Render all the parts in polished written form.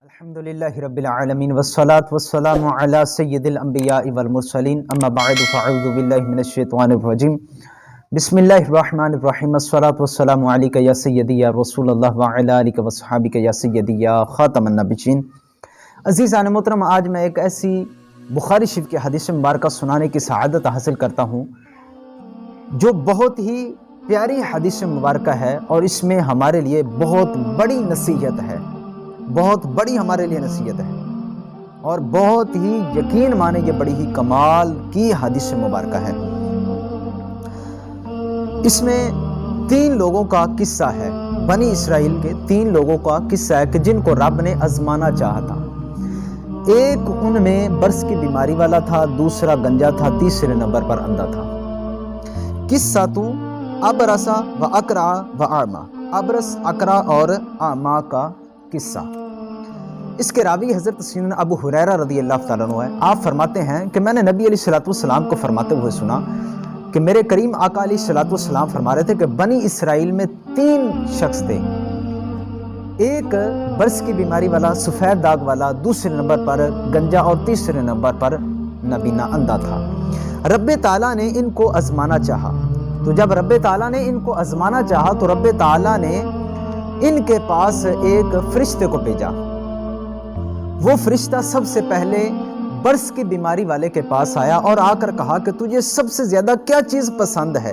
الحمدللہ رب العالمین والصلاة والسلام علی سید الانبیاء والمرسلین اما بعد فاعوذ باللہ من الشیطان الرجیم بسم اللہ الرحمن الرحیم الصلاة والسلام علیکہ یا سیدی یا رسول اللہ وعلی آلہ وصحابہ یا سیدی یا خاتم النبیین۔ عزیزان محترم، آج میں ایک ایسی بخاری شریف کی حدیث مبارکہ سنانے کی سعادت حاصل کرتا ہوں جو بہت ہی پیاری حدیث مبارکہ ہے اور اس میں ہمارے لیے بہت بڑی نصیحت ہے، بہت بڑی ہمارے لیے نصیحت ہے اور بہت ہی یقین مانے یہ بڑی ہی کمال کی حدیث مبارکہ ہے۔ اس میں 3 لوگوں کا قصہ ہے، بنی اسرائیل کے 3 لوگوں کا قصہ ہے کہ جن کو رب نے آزمانا چاہا تھا۔ ایک ان میں برس کی بیماری والا تھا، دوسرا گنجا تھا، تیسرے نمبر پر اندھا تھا۔ قصہ تو ابرسا و اقرا و اعما، ابرس، اقرا اور اعما کا قصہ۔ اس کے راوی حضرت سیدنا ابو ہریرہ رضی اللہ تعالیٰ عنہ ہے۔ آپ فرماتے ہیں کہ میں نے نبی علیہ السلام کو فرماتے ہوئے سنا کہ میرے کریم آقا علیہ السلام فرما رہے تھے کہ بنی اسرائیل میں 3 شخص تھے، ایک برس کی بیماری والا، سفید داغ والا، دوسرے نمبر پر گنجا اور تیسرے نمبر پر نابینا اندھا تھا۔ رب تعالیٰ نے ان کو آزمانا چاہا، تو جب رب تعالیٰ نے ان کو آزمانا چاہا تو رب تعالیٰ نے ان کے پاس ایک فرشتے کو بھیجا۔ وہ فرشتہ سب سے پہلے برس کی بیماری والے کے پاس آیا اور آ کر کہا کہ تجھے سب سے زیادہ کیا چیز پسند ہے؟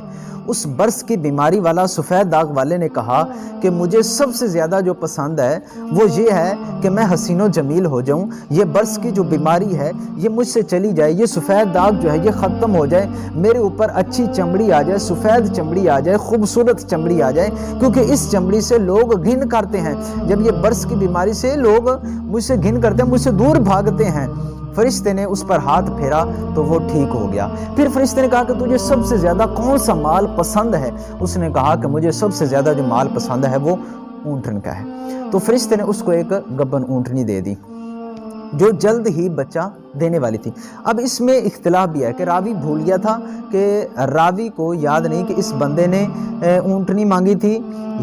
اس برس کی بیماری والا، سفید داغ والے نے کہا کہ مجھے سب سے زیادہ جو پسند ہے وہ یہ ہے کہ میں حسین و جمیل ہو جاؤں، یہ برس کی جو بیماری ہے یہ مجھ سے چلی جائے، یہ سفید داغ جو ہے یہ ختم ہو جائے، میرے اوپر اچھی چمڑی آ جائے، سفید چمڑی آ جائے، خوبصورت چمڑی آ جائے، کیونکہ اس چمڑی سے لوگ گھن کرتے ہیں۔ جب یہ برس کی بیماری سے لوگ مجھ سے گھن کرتے ہیں، مجھ سے دور بھاگتے ہیں۔ فرشتے نے اس پر ہاتھ پھیرا تو وہ ٹھیک ہو گیا۔ پھر فرشتے نے کہا کہ تجھے سب سے زیادہ کون سا مال پسند ہے؟ اس نے کہا کہ مجھے سب سے زیادہ جو مال پسند ہے وہ اونٹن کا ہے۔ تو فرشتے نے اس کو ایک گبن اونٹنی دے دی جو جلد ہی بچہ دینے والی تھی۔ اب اس میں اختلاف بھی ہے کہ راوی بھول گیا تھا کہ راوی کو یاد نہیں کہ اس بندے نے اونٹنی مانگی تھی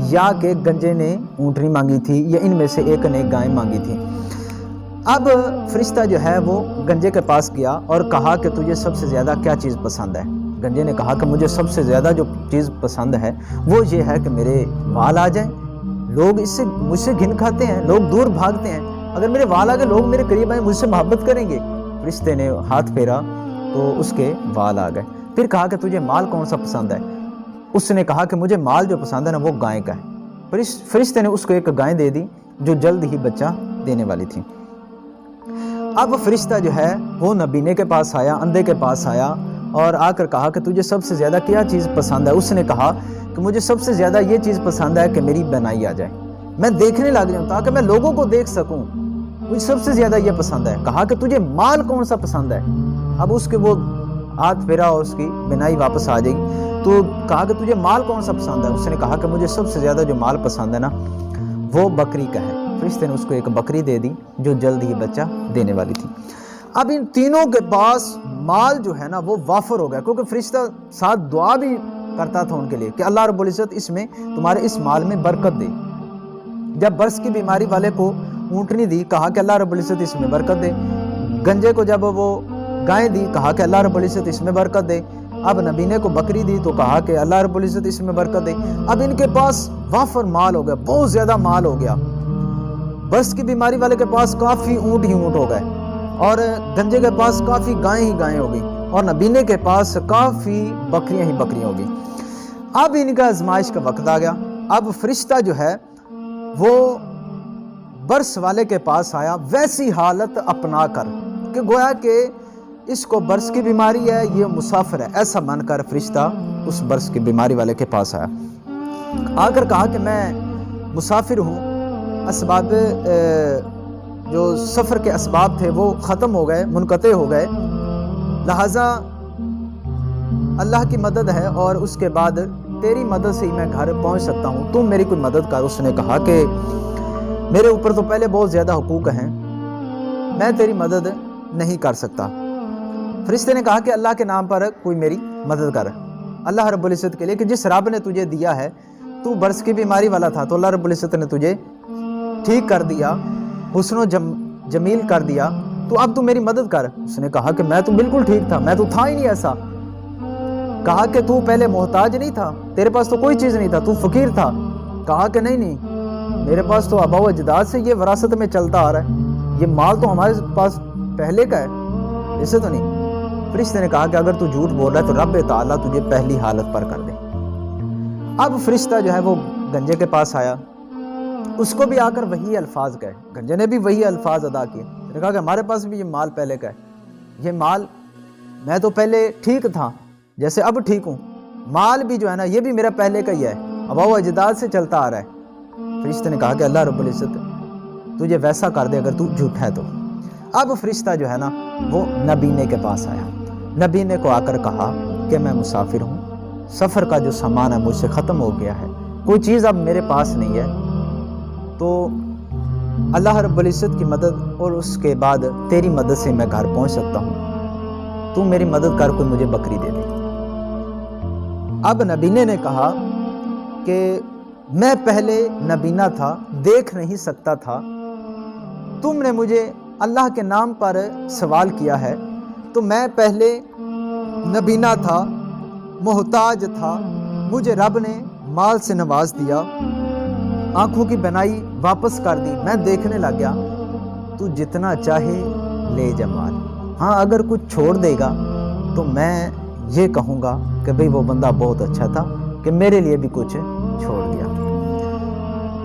یا کہ گنجے نے اونٹنی مانگی تھی یا ان میں سے ایک نے گائے مانگی تھی۔ اب فرشتہ جو ہے وہ گنجے کے پاس گیا اور کہا کہ تجھے سب سے زیادہ کیا چیز پسند ہے؟ گنجے نے کہا کہ مجھے سب سے زیادہ جو چیز پسند ہے وہ یہ ہے کہ میرے وال آ جائیں، لوگ اس سے مجھ سے گھن کھاتے ہیں، لوگ دور بھاگتے ہیں، اگر میرے وال آ گئے لوگ میرے قریب آئیں، مجھ سے محبت کریں گے۔ فرشتے نے ہاتھ پھیرا تو اس کے وال آ گئے۔ پھر کہا کہ تجھے مال کون سا پسند ہے؟ اس نے کہا کہ مجھے مال جو پسند ہے نا وہ گائے کا ہے۔ فرشتے نے اس کو ایک گائے دے دی جو جلد ہی بچہ دینے والی تھی۔ اب فرشتہ جو ہے وہ نابینے کے پاس آیا، اندھے کے پاس آیا اور آ کر کہا کہ تجھے سب سے زیادہ کیا چیز پسند ہے؟ اس نے کہا کہ مجھے سب سے زیادہ یہ چیز پسند ہے کہ میری بینائی آ جائے، میں دیکھنے لگ جاؤں تاکہ میں لوگوں کو دیکھ سکوں، مجھے سب سے زیادہ یہ پسند ہے۔ کہا کہ تجھے مال کون سا پسند ہے؟ اب اس کے وہ ہاتھ پھیرا اور اس کی بینائی واپس آ جائے گی، تو کہا کہ تجھے مال کون سا پسند ہے؟ اس نے کہا کہ مجھے سب سے زیادہ جو مال پسند ہے نا وہ بکری کا ہے۔ فرشتے نے اس کو ایک بکری دے دی جو جلد ہی بچہ دینے والی تھی۔ اب ان تینوں کے پاس مال جو ہے نا وہ وافر ہو گیا، کیونکہ فرشتہ ساتھ دعا بھی کرتا تھا ان کے لیے کہ اللہ رب العزت اس میں تمہارے اس مال میں برکت دے۔ جب برس کی بیماری والے کو اونٹنی دی، کہا کہ اللہ رب العزت اس میں برکت دے۔ گنجے کو جب وہ گائے دی، کہا کہ اللہ رب العزت اس میں برکت دے۔ اب نبینے کو بکری دی تو کہا کہ اللہ رب العزت اس میں برکت دے۔ اب ان کے پاس وافر مال ہو گیا، بہت زیادہ مال ہو گیا۔ برس کی بیماری والے کے پاس کافی اونٹ ہی اونٹ ہو گئے اور گنجے کے پاس کافی گائیں ہی گائیں ہو گئی اور نبینے کے پاس کافی بکریاں ہی بکریاں ہو گئی۔ اب ان کا آزمائش کا وقت آ گیا۔ اب فرشتہ جو ہے وہ برس والے کے پاس آیا ویسی حالت اپنا کر کہ گویا کہ اس کو برس کی بیماری ہے، یہ مسافر ہے، ایسا مان کر فرشتہ اس برس کی بیماری والے کے پاس آیا، آ کر کہا کہ میں مسافر ہوں، اسباب جو سفر کے اسباب تھے وہ ختم ہو گئے، منقطع ہو گئے، لہٰذا اللہ کی مدد ہے اور اس کے بعد تیری مدد سے ہی میں گھر پہنچ سکتا ہوں، تم میری کوئی مدد کر۔ اس نے کہا کہ میرے اوپر تو پہلے بہت زیادہ حقوق ہیں، میں تیری مدد نہیں کر سکتا۔ فرشتے نے کہا کہ اللہ کے نام پر کوئی میری مدد کر، اللہ رب العزت کے لیے کہ جس رب نے تجھے دیا ہے، تو برس کی بیماری والا تھا تو اللہ رب العزت نے تجھے ٹھیک کر دیا، حسن و جمیل کر دیا تو اب تو میری مدد کر۔ اس نے کہا کہ میں تو بالکل ٹھیک تھا، میں تو تھا ہی نہیں ایسا۔ کہا کہ تو پہلے محتاج نہیں تھا، تیرے پاس تو کوئی چیز نہیں تھا، تو فقیر تھا۔ کہا کہ نہیں میرے پاس تو آباء و اجداد سے یہ وراثت میں چلتا آ رہا ہے، یہ مال تو ہمارے پاس پہلے کا ہے، اسے تو نہیں۔ فرشتے نے کہا کہ اگر تو جھوٹ بول رہا ہے تو رب تعالیٰ تجھے پہلی حالت پر کر دے۔ اب فرشتہ جو ہے وہ گنجے کے پاس آیا، اس کو بھی آ کر وہی الفاظ کہے، گنجے نے بھی وہی الفاظ ادا کیے۔ نے کہا کہ ہمارے پاس بھی یہ مال پہلے کا ہے، یہ مال میں تو پہلے ٹھیک تھا جیسے اب ٹھیک ہوں، مال بھی جو ہے نا یہ بھی میرا پہلے کا ہی ہے، آباء و اجداد سے چلتا آ رہا ہے۔ فرشتے نے کہا کہ اللہ رب العزت تجھے ویسا کر دے اگر تو جھوٹ ہے تو۔ اب فرشتہ جو ہے نا وہ نبینے کے پاس آیا، نبینے کو آ کر کہا کہ میں مسافر ہوں، سفر کا جو سامان ہے مجھ سے ختم ہو گیا ہے، کوئی چیز اب میرے پاس نہیں ہے، تو اللہ رب العزت کی مدد اور اس کے بعد تیری مدد سے میں گھر پہنچ سکتا ہوں، تو میری مدد کر، کوئی مجھے بکری دے دے۔ اب نبینے نے کہا کہ میں پہلے نبینا تھا، دیکھ نہیں سکتا تھا، تم نے مجھے اللہ کے نام پر سوال کیا ہے، تو میں پہلے نبینا تھا، محتاج تھا، مجھے رب نے مال سے نواز دیا، آنکھوں کی بینائی واپس کر دی، میں دیکھنے لگ گیا، تو جتنا چاہے لے جا مال، ہاں اگر کچھ چھوڑ دے گا تو میں یہ کہوں گا کہ بھئی وہ بندہ بہت اچھا تھا کہ میرے لیے بھی کچھ چھوڑ دیا۔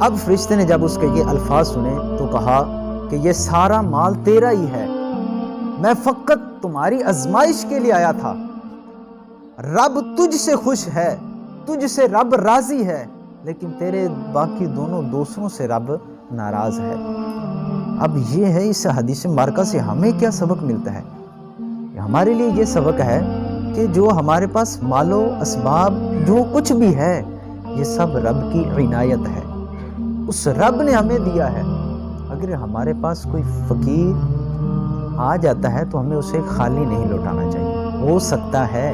اب فرشتے نے جب اس کے یہ الفاظ سنے تو کہا کہ یہ سارا مال تیرا ہی ہے، میں فقط تمہاری آزمائش کے لیے آیا تھا، رب تجھ سے خوش ہے، تجھ سے رب راضی ہے، لیکن تیرے باقی دونوں دوستوں سے رب ناراض ہے۔ اب یہ ہے اس حدیث مبارکہ سے ہمیں کیا سبق ملتا ہے؟ ہمارے لیے یہ سبق ہے کہ جو ہمارے پاس مال و اسباب جو کچھ بھی ہے یہ سب رب کی عنایت ہے، اس رب نے ہمیں دیا ہے۔ اگر ہمارے پاس کوئی فقیر آ جاتا ہے تو ہمیں اسے خالی نہیں لوٹانا چاہیے۔ ہو سکتا ہے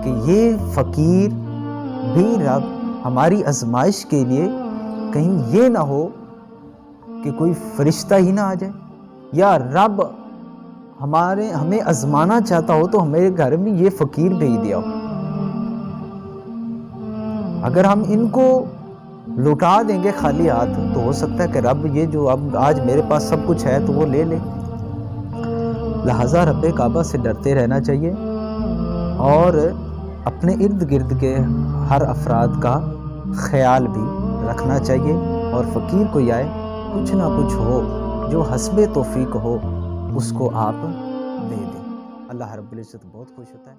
کہ یہ فقیر بھی رب ہماری آزمائش کے لیے، کہیں یہ نہ ہو کہ کوئی فرشتہ ہی نہ آ جائے، یا رب ہمیں آزمانا چاہتا ہو تو ہمارے گھر میں یہ فقیر بھیج دیا ہو۔ اگر ہم ان کو لوٹا دیں گے خالی ہاتھ تو ہو سکتا ہے کہ رب یہ جو اب آج میرے پاس سب کچھ ہے تو وہ لے لے۔ لہٰذا رب کعبہ سے ڈرتے رہنا چاہیے اور اپنے ارد گرد کے ہر افراد کا خیال بھی رکھنا چاہیے، اور فقیر کوئی آئے کچھ نہ کچھ ہو جو حسب توفیق ہو اس کو آپ دے دیں۔ اللہ رب العزت بہت خوش ہوتا ہے۔